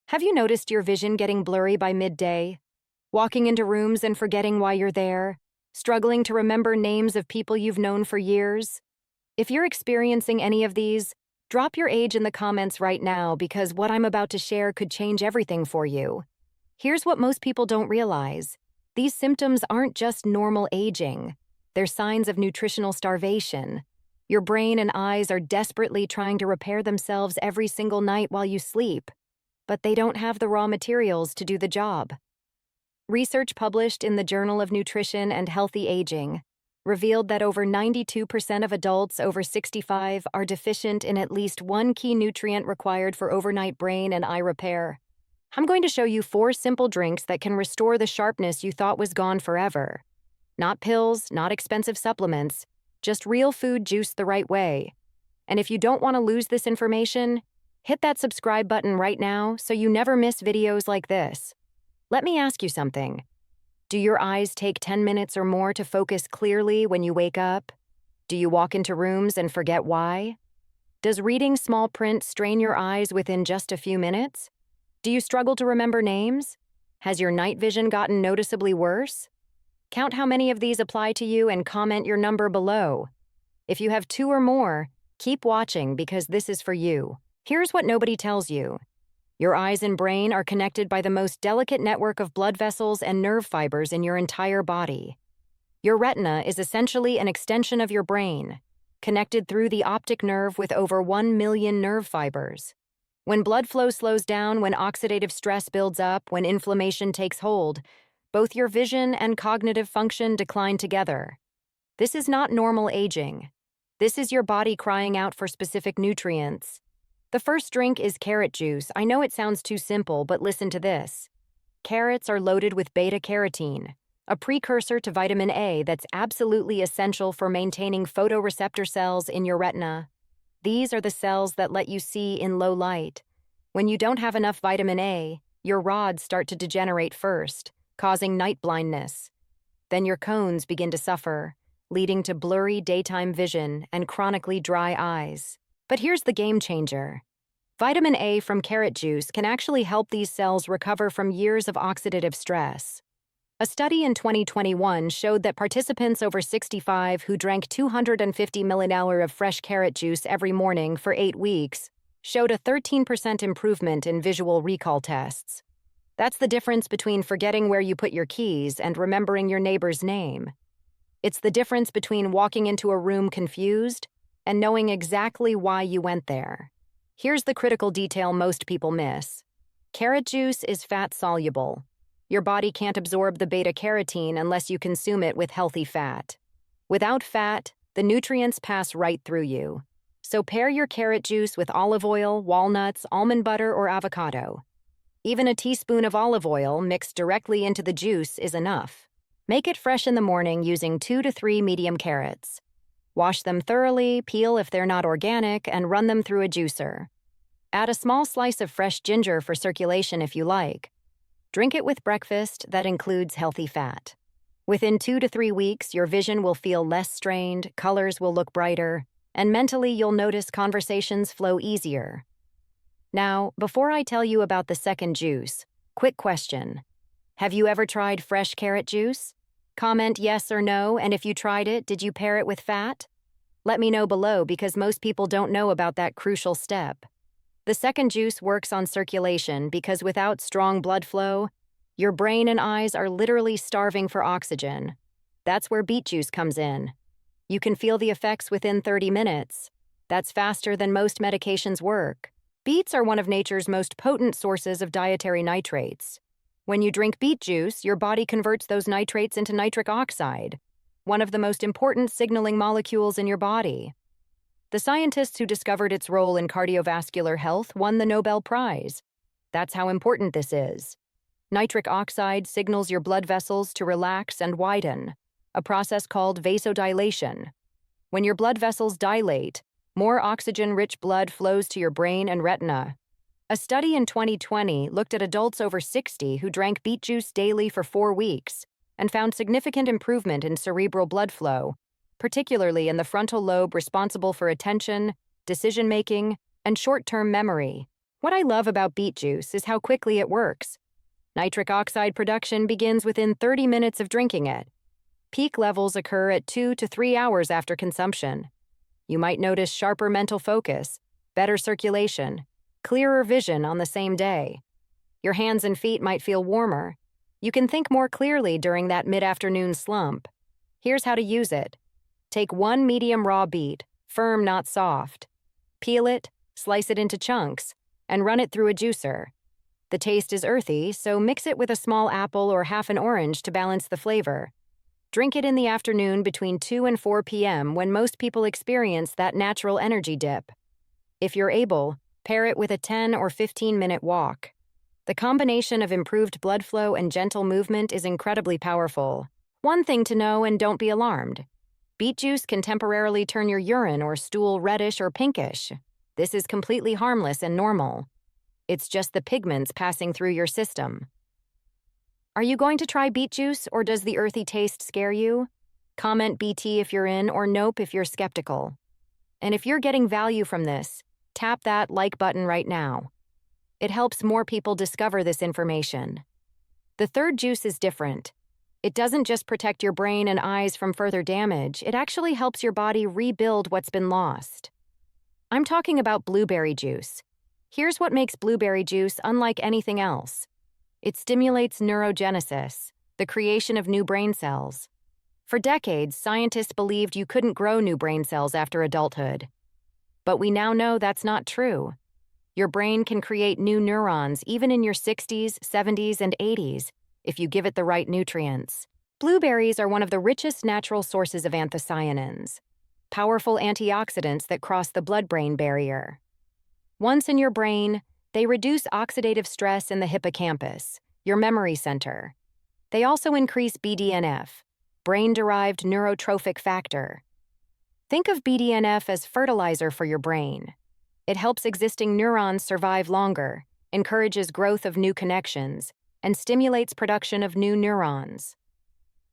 Have you noticed your vision getting blurry by midday? Walking into rooms and forgetting why you're there? Struggling to remember names of people you've known for years? If you're experiencing any of these, drop your age in the comments right now because what I'm about to share could change everything for you. Here's what most people don't realize. These symptoms aren't just normal aging. They're signs of nutritional starvation. Your brain and eyes are desperately trying to repair themselves every single night while you sleep, but they don't have the raw materials to do the job. Research published in the Journal of Nutrition and Healthy Aging revealed that over 92% of adults over 65 are deficient in at least one key nutrient required for overnight brain and eye repair. I'm going to show you 4 simple drinks that can restore the sharpness you thought was gone forever. Not pills, not expensive supplements, just real food juiced the right way. And if you don't want to lose this information, hit that subscribe button right now so you never miss videos like this. Let me ask you something. Do your eyes take 10 minutes or more to focus clearly when you wake up? Do you walk into rooms and forget why? Does reading small print strain your eyes within just a few minutes? Do you struggle to remember names? Has your night vision gotten noticeably worse? Count how many of these apply to you and comment your number below. If you have 2 or more, keep watching because this is for you. Here's what nobody tells you. Your eyes and brain are connected by the most delicate network of blood vessels and nerve fibers in your entire body. Your retina is essentially an extension of your brain, connected through the optic nerve with over 1 million nerve fibers. When blood flow slows down, when oxidative stress builds up, when inflammation takes hold, both your vision and cognitive function decline together. This is not normal aging. This is your body crying out for specific nutrients. The first drink is carrot juice. I know it sounds too simple, but listen to this. Carrots are loaded with beta-carotene, a precursor to vitamin A that's absolutely essential for maintaining photoreceptor cells in your retina. These are the cells that let you see in low light. When you don't have enough vitamin A, your rods start to degenerate first, causing night blindness. Then your cones begin to suffer, leading to blurry daytime vision and chronically dry eyes. But here's the game changer. Vitamin A from carrot juice can actually help these cells recover from years of oxidative stress. A study in 2021 showed that participants over 65 who drank 250 milliliters of fresh carrot juice every morning for 8 weeks showed a 13% improvement in visual recall tests. That's the difference between forgetting where you put your keys and remembering your neighbor's name. It's the difference between walking into a room confused and knowing exactly why you went there. Here's the critical detail most people miss. Carrot juice is fat-soluble. Your body can't absorb the beta-carotene unless you consume it with healthy fat. Without fat, the nutrients pass right through you. So pair your carrot juice with olive oil, walnuts, almond butter, or avocado. Even a teaspoon of olive oil mixed directly into the juice is enough. Make it fresh in the morning using 2 to 3 medium carrots. Wash them thoroughly, peel if they're not organic, and run them through a juicer. Add a small slice of fresh ginger for circulation if you like. Drink it with breakfast that includes healthy fat. Within 2 to 3 weeks, your vision will feel less strained, colors will look brighter, and mentally you'll notice conversations flow easier. Now, before I tell you about the second juice, quick question. Have you ever tried fresh carrot juice? Comment yes or no, and if you tried it, did you pair it with fat? Let me know below because most people don't know about that crucial step. The second juice works on circulation because without strong blood flow, your brain and eyes are literally starving for oxygen. That's where beet juice comes in. You can feel the effects within 30 minutes. That's faster than most medications work. Beets are one of nature's most potent sources of dietary nitrates. When you drink beet juice, your body converts those nitrates into nitric oxide, one of the most important signaling molecules in your body. The scientists who discovered its role in cardiovascular health won the Nobel Prize. That's how important this is. Nitric oxide signals your blood vessels to relax and widen, a process called vasodilation. When your blood vessels dilate, more oxygen-rich blood flows to your brain and retina. A study in 2020 looked at adults over 60 who drank beet juice daily for 4 weeks and found significant improvement in cerebral blood flow, particularly in the frontal lobe responsible for attention, decision-making, and short-term memory. What I love about beet juice is how quickly it works. Nitric oxide production begins within 30 minutes of drinking it. Peak levels occur at 2 to 3 hours after consumption. You might notice sharper mental focus, better circulation, clearer vision on the same day. Your hands and feet might feel warmer. You can think more clearly during that mid-afternoon slump. Here's how to use it. Take 1 medium raw beet, firm not soft. Peel it, slice it into chunks, and run it through a juicer. The taste is earthy, so mix it with a small apple or half an orange to balance the flavor. Drink it in the afternoon between 2 and 4 p.m. when most people experience that natural energy dip. If you're able, pair it with a 10 or 15-minute walk. The combination of improved blood flow and gentle movement is incredibly powerful. One thing to know, and don't be alarmed. Beet juice can temporarily turn your urine or stool reddish or pinkish. This is completely harmless and normal. It's just the pigments passing through your system. Are you going to try beet juice, or does the earthy taste scare you? Comment BT if you're in, or nope if you're skeptical. And if you're getting value from this, tap that like button right now. It helps more people discover this information. The third juice is different. It doesn't just protect your brain and eyes from further damage, it actually helps your body rebuild what's been lost. I'm talking about blueberry juice. Here's what makes blueberry juice unlike anything else. It stimulates neurogenesis, the creation of new brain cells. For decades, scientists believed you couldn't grow new brain cells after adulthood. But we now know that's not true. Your brain can create new neurons even in your 60s, 70s, and 80s if you give it the right nutrients. Blueberries are one of the richest natural sources of anthocyanins, powerful antioxidants that cross the blood-brain barrier. Once in your brain, they reduce oxidative stress in the hippocampus, your memory center. They also increase BDNF, brain-derived neurotrophic factor. Think of BDNF as fertilizer for your brain. It helps existing neurons survive longer, encourages growth of new connections, and stimulates production of new neurons.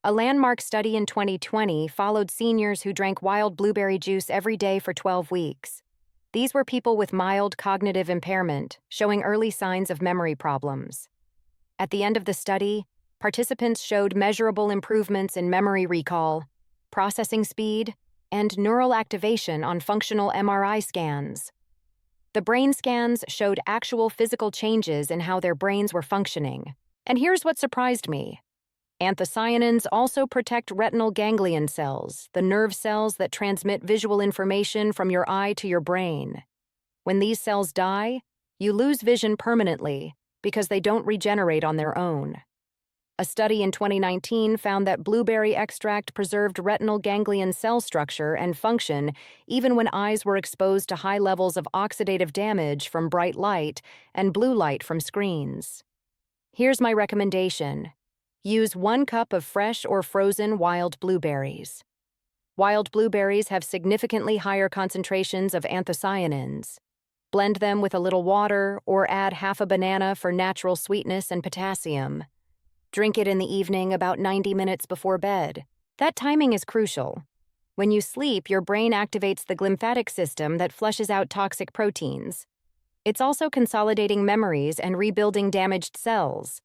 A landmark study in 2020 followed seniors who drank wild blueberry juice every day for 12 weeks. These were people with mild cognitive impairment, showing early signs of memory problems. At the end of the study, participants showed measurable improvements in memory recall, processing speed, and neural activation on functional MRI scans. The brain scans showed actual physical changes in how their brains were functioning. And here's what surprised me. Anthocyanins also protect retinal ganglion cells, the nerve cells that transmit visual information from your eye to your brain. When these cells die, you lose vision permanently because they don't regenerate on their own. A study in 2019 found that blueberry extract preserved retinal ganglion cell structure and function even when eyes were exposed to high levels of oxidative damage from bright light and blue light from screens. Here's my recommendation. Use 1 cup of fresh or frozen wild blueberries. Wild blueberries have significantly higher concentrations of anthocyanins. Blend them with a little water or add half a banana for natural sweetness and potassium. Drink it in the evening about 90 minutes before bed. That timing is crucial. When you sleep, your brain activates the glymphatic system that flushes out toxic proteins. It's also consolidating memories and rebuilding damaged cells.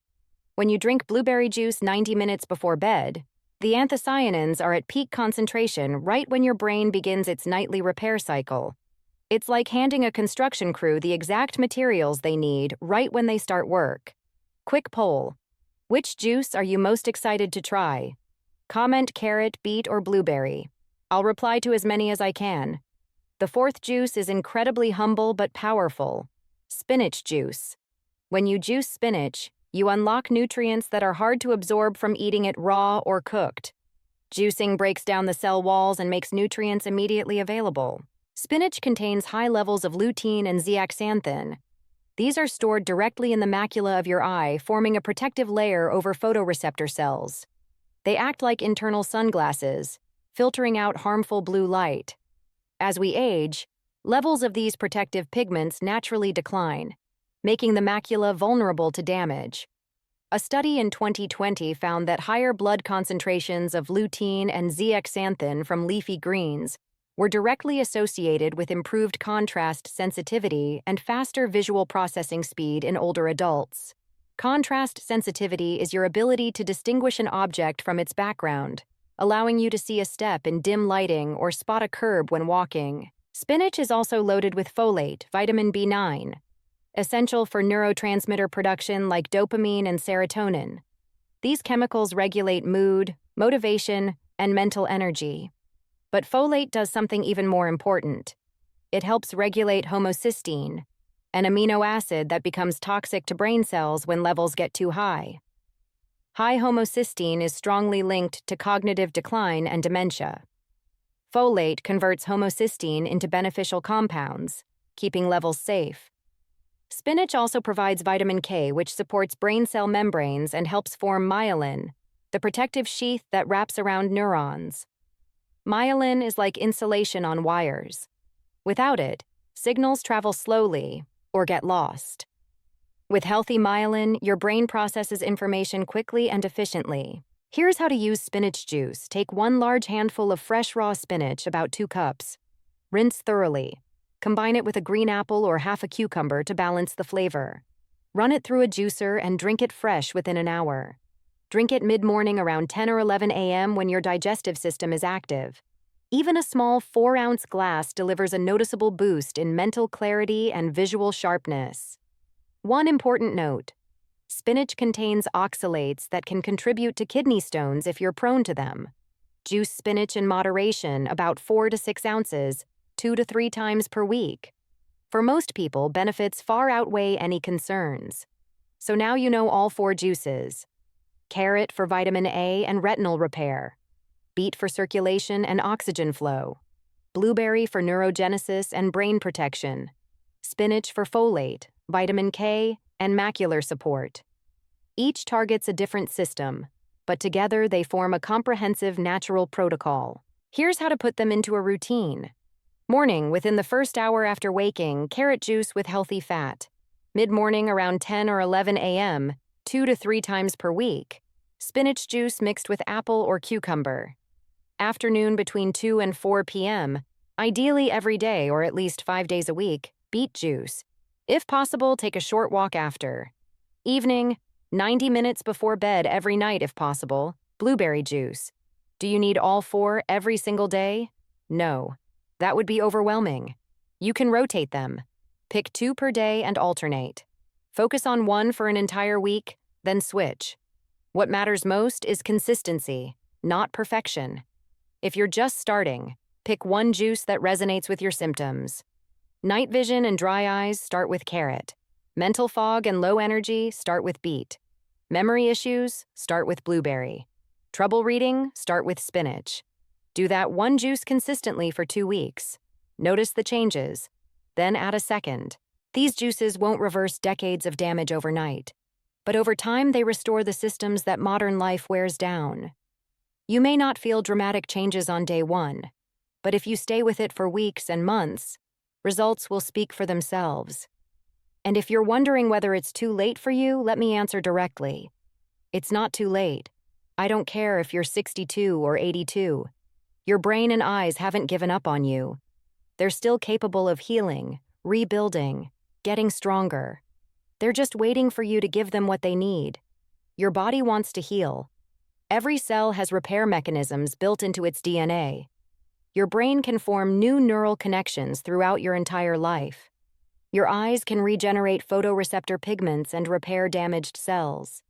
When you drink blueberry juice 90 minutes before bed, the anthocyanins are at peak concentration right when your brain begins its nightly repair cycle. It's like handing a construction crew the exact materials they need right when they start work. Quick poll. Which juice are you most excited to try? Comment carrot, beet, or blueberry. I'll reply to as many as I can. The fourth juice is incredibly humble but powerful. Spinach juice. When you juice spinach, you unlock nutrients that are hard to absorb from eating it raw or cooked. Juicing breaks down the cell walls and makes nutrients immediately available. Spinach contains high levels of lutein and zeaxanthin. These are stored directly in the macula of your eye, forming a protective layer over photoreceptor cells. They act like internal sunglasses, filtering out harmful blue light. As we age, levels of these protective pigments naturally decline, making the macula vulnerable to damage. A study in 2020 found that higher blood concentrations of lutein and zeaxanthin from leafy greens were directly associated with improved contrast sensitivity and faster visual processing speed in older adults. Contrast sensitivity is your ability to distinguish an object from its background, allowing you to see a step in dim lighting or spot a curb when walking. Spinach is also loaded with folate, vitamin B9, essential for neurotransmitter production like dopamine and serotonin. These chemicals regulate mood, motivation, and mental energy. But folate does something even more important. It helps regulate homocysteine, an amino acid that becomes toxic to brain cells when levels get too high. High homocysteine is strongly linked to cognitive decline and dementia. Folate converts homocysteine into beneficial compounds, keeping levels safe. Spinach also provides vitamin K, which supports brain cell membranes and helps form myelin, the protective sheath that wraps around neurons. Myelin is like insulation on wires. Without it, signals travel slowly or get lost. With healthy myelin, your brain processes information quickly and efficiently. Here's how to use spinach juice. Take 1 large handful of fresh raw spinach, about 2 cups. Rinse thoroughly. Combine it with a green apple or half a cucumber to balance the flavor. Run it through a juicer and drink it fresh within an hour. Drink it mid-morning around 10 or 11 a.m. when your digestive system is active. Even a small 4-ounce glass delivers a noticeable boost in mental clarity and visual sharpness. One important note: spinach contains oxalates that can contribute to kidney stones if you're prone to them. Juice spinach in moderation, about 4 to 6 ounces, 2 to 3 times per week. For most people, benefits far outweigh any concerns. So now you know all 4 juices. Carrot for vitamin A and retinal repair. Beet for circulation and oxygen flow. Blueberry for neurogenesis and brain protection. Spinach for folate, vitamin K, and macular support. Each targets a different system, but together they form a comprehensive natural protocol. Here's how to put them into a routine. Morning, within the first hour after waking, carrot juice with healthy fat. Mid-morning around 10 or 11 a.m., 2 to 3 times per week. Spinach juice mixed with apple or cucumber. Afternoon between 2 and 4 p.m., ideally every day or at least 5 days a week, beet juice. If possible, take a short walk after. Evening, 90 minutes before bed every night if possible, blueberry juice. Do you need all 4 every single day? No. That would be overwhelming. You can rotate them. Pick 2 per day and alternate. Focus on 1 for an entire week, then switch. What matters most is consistency, not perfection. If you're just starting, pick 1 juice that resonates with your symptoms. Night vision and dry eyes, start with carrot. Mental fog and low energy, start with beet. Memory issues, start with blueberry. Trouble reading, start with spinach. Do that 1 juice consistently for 2 weeks. Notice the changes. Then add a second. These juices won't reverse decades of damage overnight, but over time they restore the systems that modern life wears down. You may not feel dramatic changes on day 1, but if you stay with it for weeks and months, results will speak for themselves. And if you're wondering whether it's too late for you, let me answer directly. It's not too late. I don't care if you're 62 or 82. Your brain and eyes haven't given up on you. They're still capable of healing, rebuilding, getting stronger. They're just waiting for you to give them what they need. Your body wants to heal. Every cell has repair mechanisms built into its DNA. Your brain can form new neural connections throughout your entire life. Your eyes can regenerate photoreceptor pigments and repair damaged cells.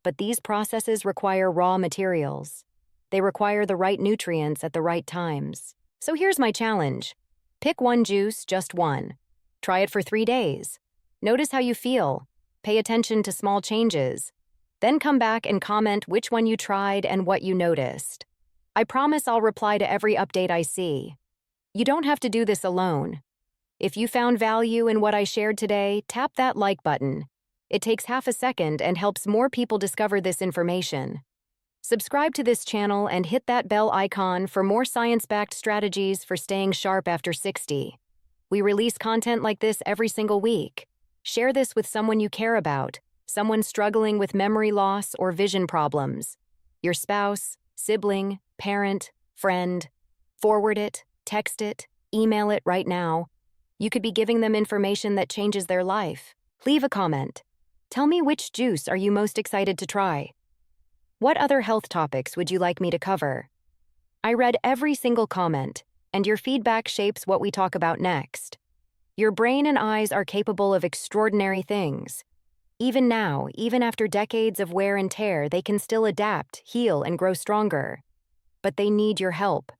But these processes require raw materials. They require the right nutrients at the right times. So here's my challenge. Pick 1 juice, just 1. Try it for 3 days. Notice how you feel. Pay attention to small changes. Then come back and comment which one you tried and what you noticed. I promise I'll reply to every update I see. You don't have to do this alone. If you found value in what I shared today, tap that like button. It takes half a second and helps more people discover this information. Subscribe to this channel and hit that bell icon for more science-backed strategies for staying sharp after 60. We release content like this every single week. Share this with someone you care about, someone struggling with memory loss or vision problems. Your spouse, sibling, parent, friend. Forward it, Text it, email it right now. You could be giving them information that changes their life. Leave a comment. Tell me, which juice are you most excited to try? What other health topics would you like me to cover? I read every single comment, and your feedback shapes what we talk about next. Your brain and eyes are capable of extraordinary things. Even now, even after decades of wear and tear, they can still adapt, heal, and grow stronger. But they need your help.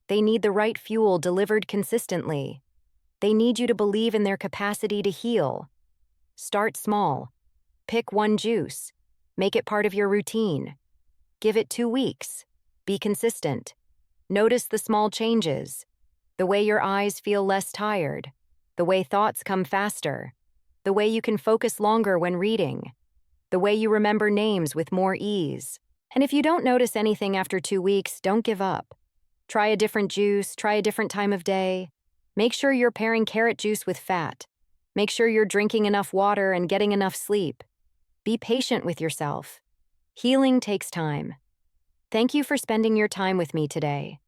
They need the right fuel delivered consistently. They need you to believe in their capacity to heal. Start small. Pick one juice. Make it part of your routine. Give it 2 weeks. Be consistent. Notice the small changes. The way your eyes feel less tired. The way thoughts come faster. The way you can focus longer when reading. The way you remember names with more ease. And if you don't notice anything after 2 weeks, don't give up. Try a different juice, try a different time of day. Make sure you're pairing carrot juice with fat. Make sure you're drinking enough water and getting enough sleep. Be patient with yourself. Healing takes time. Thank you for spending your time with me today.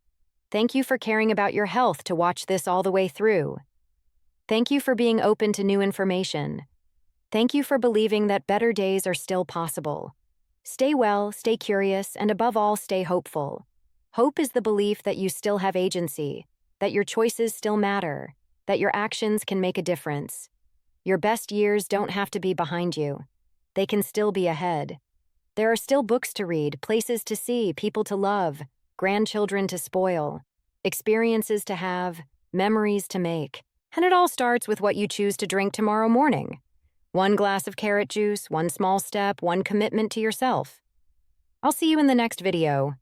Thank you for caring about your health to watch this all the way through. Thank you for being open to new information. Thank you for believing that better days are still possible. Stay well, stay curious, and above all, stay hopeful. Hope is the belief that you still have agency, that your choices still matter, that your actions can make a difference. Your best years don't have to be behind you. They can still be ahead. There are still books to read, places to see, people to love, grandchildren to spoil, experiences to have, memories to make. And it all starts with what you choose to drink tomorrow morning. 1 glass of carrot juice, 1 small step, 1 commitment to yourself. I'll see you in the next video.